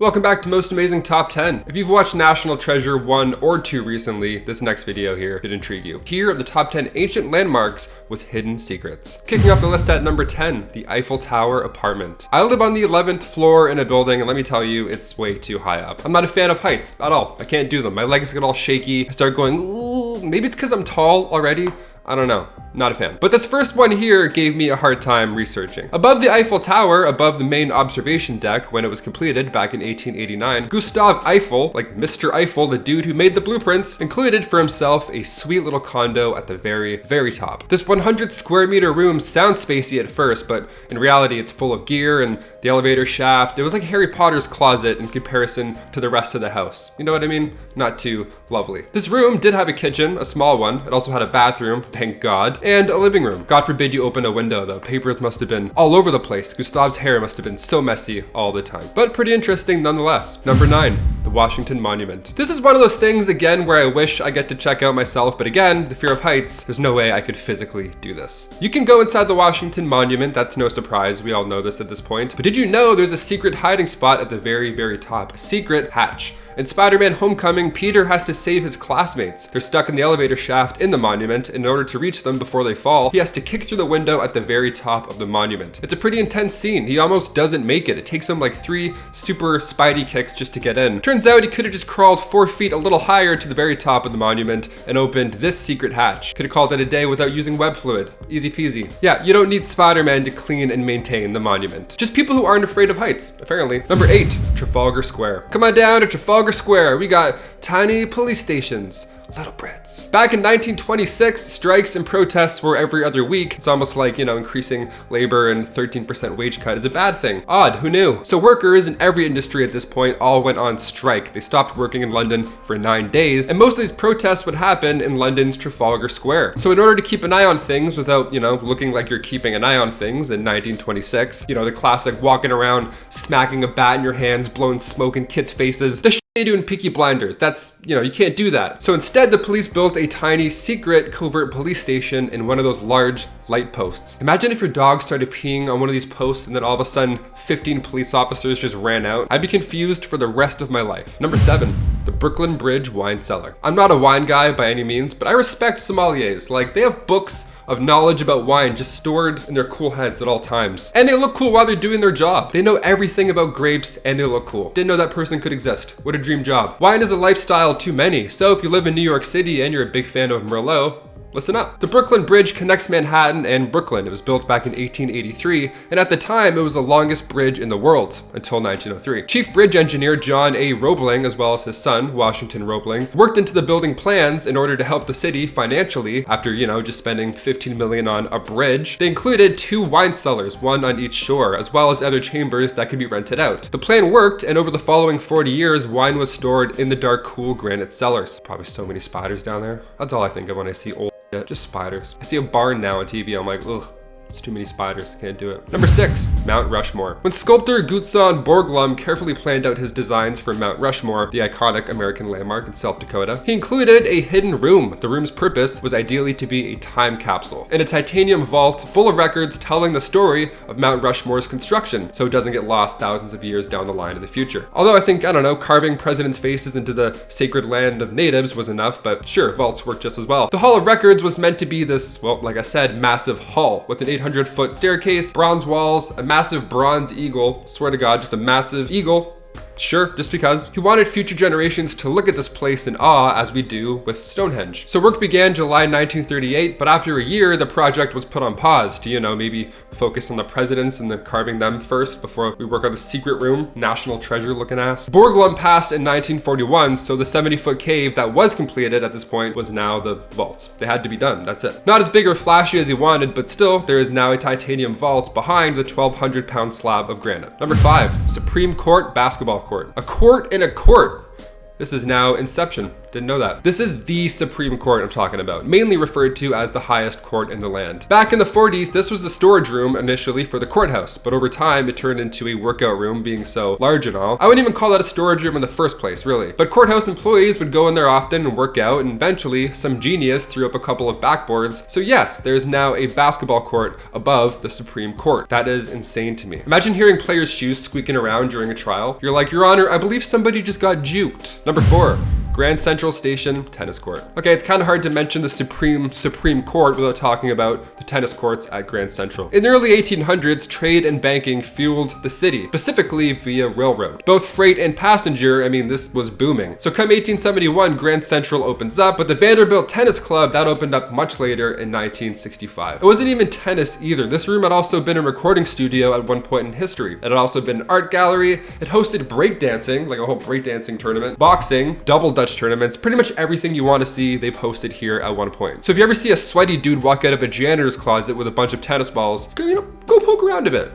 Welcome back to Most Amazing Top 10. If you've watched National Treasure 1 or 2 recently, this next video here could intrigue you. Here are the top 10 ancient landmarks with hidden secrets. Kicking off the list at number 10, the Eiffel Tower apartment. I live on the 11th floor in a building, and let me tell you, it's way too high up. I'm not a fan of heights at all. I can't do them. My legs get all shaky. I start going, ooh, maybe it's because I'm tall already. I don't know, not a fan. But this first one here gave me a hard time researching. Above the Eiffel Tower, above the main observation deck when it was completed back in 1889, Gustave Eiffel, like Mr. Eiffel, the dude who made the blueprints, included for himself a sweet little condo at the very, very top. This 100 square meter room sounds spacey at first, but in reality it's full of gear and the elevator shaft. It was like Harry Potter's closet in comparison to the rest of the house. You know what I mean? Not too lovely. This room did have a kitchen, a small one. It also had a bathroom, thank God, and a living room. God forbid you open a window though. Papers must have been all over the place. Gustave's hair must have been so messy all the time, but pretty interesting nonetheless. Number 9, the Washington Monument. This is one of those things again where I wish I get to check out myself, but again, the fear of heights, there's no way I could physically do this. You can go inside the Washington Monument, that's no surprise. We all know this at this point. But did you know there's a secret hiding spot at the very, very top? A secret hatch. In Spider-Man Homecoming, Peter has to save his classmates. They're stuck in the elevator shaft in the monument. In order to reach them before they fall, he has to kick through the window at the very top of the monument. It's a pretty intense scene. He almost doesn't make it. It takes him like 3 super Spidey kicks just to get in. Turns out he could have just crawled 4 feet a little higher to the very top of the monument and opened this secret hatch. Could have called it a day without using web fluid. Easy peasy. Yeah, you don't need Spider-Man to clean and maintain the monument. Just people who aren't afraid of heights, apparently. Number 8, Trafalgar Square. Come on down to Trafalgar Square. We got tiny police stations. Little Brits. Back in 1926, strikes and protests were every other week. It's almost like, increasing labor and 13% wage cut is a bad thing. Odd, who knew? So workers in every industry at this point all went on strike. They stopped working in London for 9 days, and most of these protests would happen in London's Trafalgar Square. So in order to keep an eye on things without, looking like you're keeping an eye on things in 1926, the classic walking around, smacking a bat in your hands, blowing smoke in kids' faces, the they do in Peaky Blinders. That's, you can't do that. So instead, the police built a tiny secret covert police station in one of those large light posts. Imagine if your dog started peeing on one of these posts and then all of a sudden 15 police officers just ran out. I'd be confused for the rest of my life. Number 7, the Brooklyn Bridge wine cellar. I'm not a wine guy by any means, but I respect sommeliers. Like, they have books of knowledge about wine just stored in their cool heads at all times. And they look cool while they're doing their job. They know everything about grapes and they look cool. Didn't know that person could exist. What a dream job. Wine is a lifestyle to many. So if you live in New York City and you're a big fan of Merlot, listen up. The Brooklyn Bridge connects Manhattan and Brooklyn. It was built back in 1883, and at the time, it was the longest bridge in the world until 1903. Chief bridge engineer John A. Roebling, as well as his son, Washington Roebling, worked into the building plans in order to help the city financially after, just spending $15 million on a bridge. They included 2 wine cellars, one on each shore, as well as other chambers that could be rented out. The plan worked, and over the following 40 years, wine was stored in the dark, cool granite cellars. Probably so many spiders down there. That's all I think of when I see old just spiders. I see a barn now on TV. I'm like, ugh, it's too many spiders. I can't do it. Number 6, Mount Rushmore. When sculptor Gutzon Borglum carefully planned out his designs for Mount Rushmore, the iconic American landmark in South Dakota, he included a hidden room. The room's purpose was ideally to be a time capsule and a titanium vault full of records telling the story of Mount Rushmore's construction, so it doesn't get lost thousands of years down the line in the future. Although I think, carving presidents' faces into the sacred land of natives was enough, but sure, vaults work just as well. The Hall of Records was meant to be this, well, like I said, massive hall with an 800-foot staircase, bronze walls, a massive bronze eagle. Swear to God, just a massive eagle. Sure, just because. He wanted future generations to look at this place in awe as we do with Stonehenge. So work began July 1938, but after a year, the project was put on pause to, maybe focus on the presidents and then carving them first before we work on the secret room, national treasure looking ass. Borglum passed in 1941, so the 70-foot cave that was completed at this point was now the vault. They had to be done, that's it. Not as big or flashy as he wanted, but still, there is now a titanium vault behind the 1,200-pound slab of granite. Number 5, Supreme Court basketball court. A court in a court. This is now Inception. Didn't know that. This is the Supreme Court I'm talking about, mainly referred to as the highest court in the land. Back in the 40s, this was the storage room initially for the courthouse, but over time it turned into a workout room, being so large and all. I wouldn't even call that a storage room in the first place, really. But courthouse employees would go in there often and work out, and eventually some genius threw up a couple of backboards. So yes, there's now a basketball court above the Supreme Court. That is insane to me. Imagine hearing players' shoes squeaking around during a trial. You're like, Your Honor, I believe somebody just got juked. Number 4. Grand Central Station tennis court. Okay, it's kind of hard to mention the Supreme Court without talking about the tennis courts at Grand Central. In the early 1800s, trade and banking fueled the city, specifically via railroad. Both freight and passenger, this was booming. So come 1871, Grand Central opens up, but the Vanderbilt Tennis Club, that opened up much later in 1965. It wasn't even tennis either. This room had also been a recording studio at one point in history. It had also been an art gallery. It hosted breakdancing, like a whole breakdancing tournament, boxing, double Dutch tournaments, pretty much everything you want to see, they've hosted here at one point. So if you ever see a sweaty dude walk out of a janitor's closet with a bunch of tennis balls, go poke around a bit.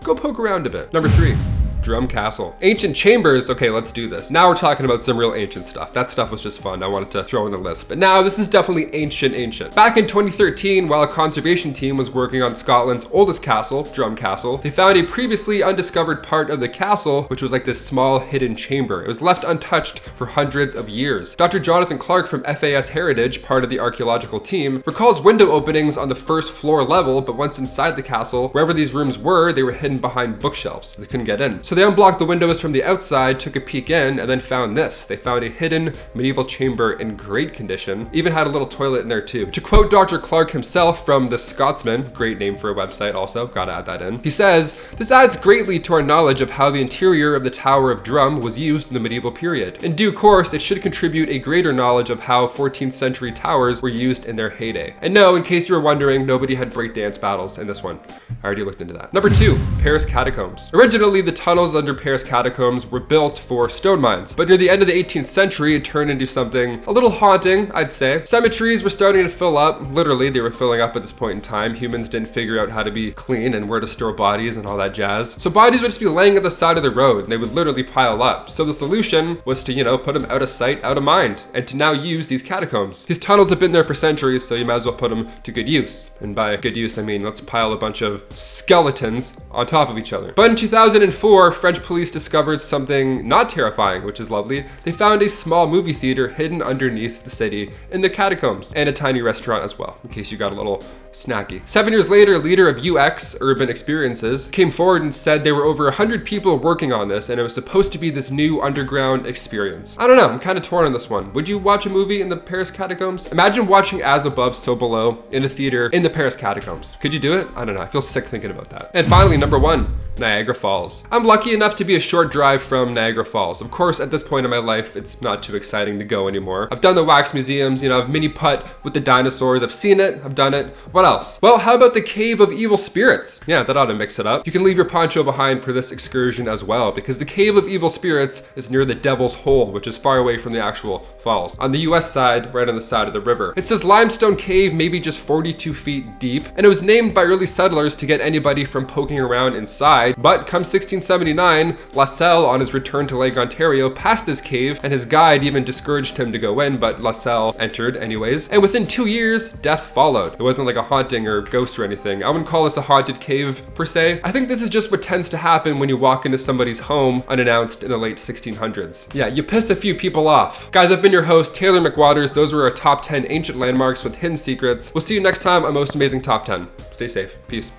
Go poke around a bit. Number 3. Drum Castle. Ancient chambers. Okay, let's do this. Now we're talking about some real ancient stuff. That stuff was just fun. I wanted to throw in the list. But now this is definitely ancient. Back in 2013, while a conservation team was working on Scotland's oldest castle, Drum Castle, they found a previously undiscovered part of the castle, which was like this small hidden chamber. It was left untouched for hundreds of years. Dr. Jonathan Clark from FAS Heritage, part of the archaeological team, recalls window openings on the first floor level, but once inside the castle, wherever these rooms were, they were hidden behind bookshelves. They couldn't get in. So they unblocked the windows from the outside, took a peek in, and then found this. They found a hidden medieval chamber in great condition. Even had a little toilet in there too. To quote Dr. Clark himself from The Scotsman, great name for a website also, gotta add that in. He says, "This adds greatly to our knowledge of how the interior of the Tower of Drum was used in the medieval period. In due course, it should contribute a greater knowledge of how 14th century towers were used in their heyday." And no, in case you were wondering, nobody had breakdance battles in this one. I already looked into that. Number 2, Paris Catacombs. Originally, the tunnels under Paris Catacombs were built for stone mines, but near the end of the 18th century, it turned into something a little haunting, I'd say. Cemeteries were starting to fill up. Literally, they were filling up at this point in time. Humans didn't figure out how to be clean and where to store bodies and all that jazz. So bodies would just be laying at the side of the road, and they would literally pile up. So the solution was to, put them out of sight, out of mind, and to now use these catacombs. These tunnels have been there for centuries, so you might as well put them to good use. And by good use, I mean, let's pile a bunch of skeletons on top of each other. But in 2004, French police discovered something not terrifying, which is lovely. They found a small movie theater hidden underneath the city in the catacombs, and a tiny restaurant as well, in case you got a little snacky. 7 years later, a leader of UX, Urban Experiences, came forward and said there were over 100 people working on this, and it was supposed to be this new underground experience. I don't know, I'm kind of torn on this one. Would you watch a movie in the Paris Catacombs? Imagine watching As Above, So Below in a theater in the Paris Catacombs. Could you do it? I don't know, I feel sick thinking about that. And finally, number 1, Niagara Falls. I'm lucky enough to be a short drive from Niagara Falls. Of course, at this point in my life, it's not too exciting to go anymore. I've done the wax museums, I've mini putt with the dinosaurs. I've seen it, I've done it. What else? Well, how about the Cave of Evil Spirits? Yeah, that ought to mix it up. You can leave your poncho behind for this excursion as well, because the Cave of Evil Spirits is near the Devil's Hole, which is far away from the actual falls. On the US side, right on the side of the river. It's this limestone cave, maybe just 42 feet deep, and it was named by early settlers to get anybody from poking around inside. But come 1679, La Salle, on his return to Lake Ontario, passed this cave, and his guide even discouraged him to go in, but La Salle entered anyways. And within 2 years, death followed. It wasn't like a haunting or ghost or anything. I wouldn't call this a haunted cave per se. I think this is just what tends to happen when you walk into somebody's home unannounced in the late 1600s. Yeah, you piss a few people off. Guys, I've been your host, Taylor McWaters. Those were our top 10 ancient landmarks with hidden secrets. We'll see you next time on Most Amazing Top 10. Stay safe. Peace.